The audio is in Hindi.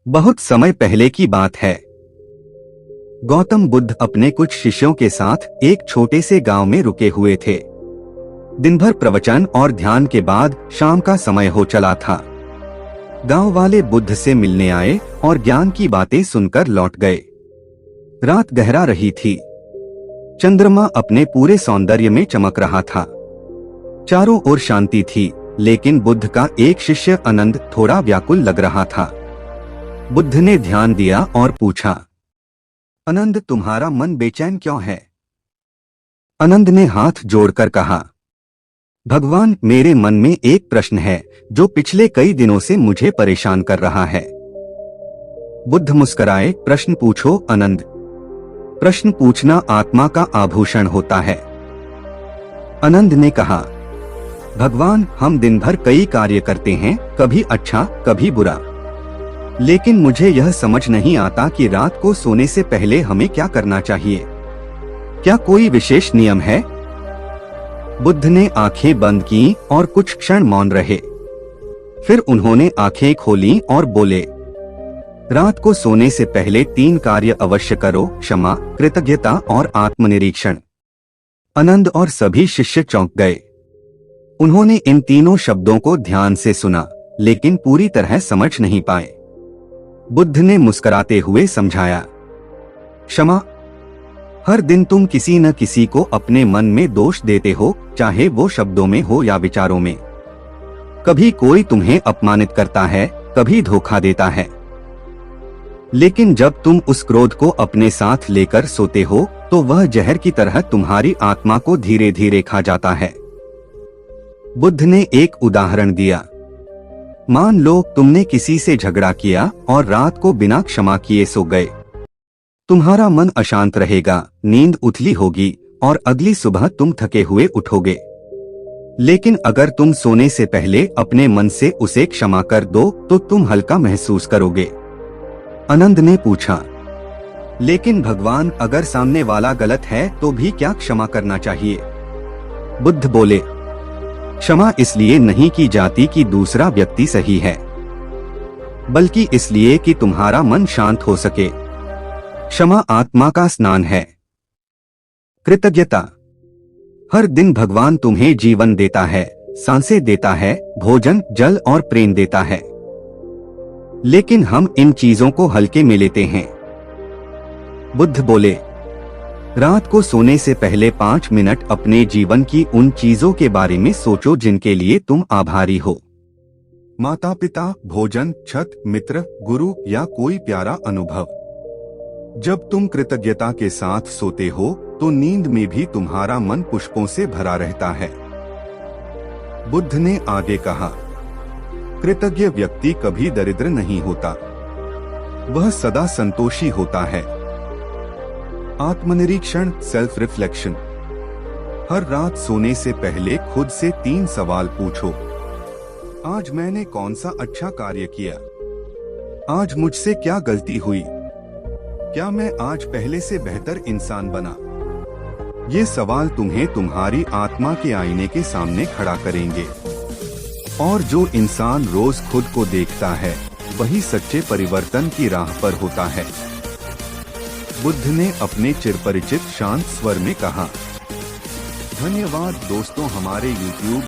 बहुत समय पहले की बात है। गौतम बुद्ध अपने कुछ शिष्यों के साथ एक छोटे से गांव में रुके हुए थे। दिन भर प्रवचन और ध्यान के बाद शाम का समय हो चला था। गांव वाले बुद्ध से मिलने आए और ज्ञान की बातें सुनकर लौट गए। रात गहरा रही थी। चंद्रमा अपने पूरे सौंदर्य में चमक रहा था। चारों ओर शांति थी, लेकिन बुद्ध का एक शिष्य आनंद थोड़ा व्याकुल लग रहा था। बुद्ध ने ध्यान दिया और पूछा, आनंद, तुम्हारा मन बेचैन क्यों है? आनंद ने हाथ जोड़कर कहा, भगवान, मेरे मन में एक प्रश्न है जो पिछले कई दिनों से मुझे परेशान कर रहा है। बुद्ध मुस्कुराए, प्रश्न पूछो आनंद। प्रश्न पूछना आत्मा का आभूषण होता है। आनंद ने कहा, भगवान, हम दिन भर कई कार्य करते हैं, कभी अच्छा कभी बुरा, लेकिन मुझे यह समझ नहीं आता कि रात को सोने से पहले हमें क्या करना चाहिए। क्या कोई विशेष नियम है? बुद्ध ने आंखें बंद की और कुछ क्षण मौन रहे। फिर उन्होंने आंखें खोली और बोले, रात को सोने से पहले 3 कार्य अवश्य करो, क्षमा, कृतज्ञता और आत्मनिरीक्षण। आनंद और सभी शिष्य चौंक गए। उन्होंने इन तीनों शब्दों को ध्यान से सुना, लेकिन पूरी तरह समझ नहीं पाए। बुद्ध ने मुस्कुराते हुए समझाया, क्षमा। हर दिन तुम किसी न किसी को अपने मन में दोष देते हो, चाहे वो शब्दों में हो या विचारों में। कभी कोई तुम्हें अपमानित करता है, कभी धोखा देता है, लेकिन जब तुम उस क्रोध को अपने साथ लेकर सोते हो तो वह जहर की तरह तुम्हारी आत्मा को धीरे धीरे खा जाता है। बुद्ध ने एक उदाहरण दिया। मान लो तुमने किसी से झगड़ा किया और रात को बिना क्षमा किए सो गए। तुम्हारा मन अशांत रहेगा, नींद उथली होगी और अगली सुबह तुम थके हुए उठोगे। लेकिन अगर तुम सोने से पहले अपने मन से उसे क्षमा कर दो तो तुम हल्का महसूस करोगे। आनंद ने पूछा, लेकिन भगवान, अगर सामने वाला गलत है तो भी क्या क्षमा करना चाहिए? बुद्ध बोले, क्षमा इसलिए नहीं की जाती कि दूसरा व्यक्ति सही है, बल्कि इसलिए कि तुम्हारा मन शांत हो सके। क्षमा आत्मा का स्नान है। कृतज्ञता, हर दिन भगवान तुम्हें जीवन देता है, सांसें देता है, भोजन, जल और प्रेम देता है, लेकिन हम इन चीजों को हल्के में लेते हैं। बुद्ध बोले, रात को सोने से पहले 5 मिनट अपने जीवन की उन चीजों के बारे में सोचो जिनके लिए तुम आभारी हो। माता पिता, भोजन, छत, मित्र, गुरु या कोई प्यारा अनुभव। जब तुम कृतज्ञता के साथ सोते हो तो नींद में भी तुम्हारा मन पुष्पों से भरा रहता है। बुद्ध ने आगे कहा, कृतज्ञ व्यक्ति कभी दरिद्र नहीं होता, वह सदा संतोषी होता है। आत्मनिरीक्षण, सेल्फ रिफ्लेक्शन। हर रात सोने से पहले खुद से 3 सवाल पूछो। आज मैंने कौन सा अच्छा कार्य किया? आज मुझसे क्या गलती हुई? क्या मैं आज पहले से बेहतर इंसान बना? ये सवाल तुम्हें तुम्हारी आत्मा के आईने के सामने खड़ा करेंगे। और जो इंसान रोज खुद को देखता है वही सच्चे परिवर्तन की राह पर होता है। बुद्ध ने अपने चिरपरिचित शांत स्वर में कहा। धन्यवाद दोस्तों, हमारे YouTube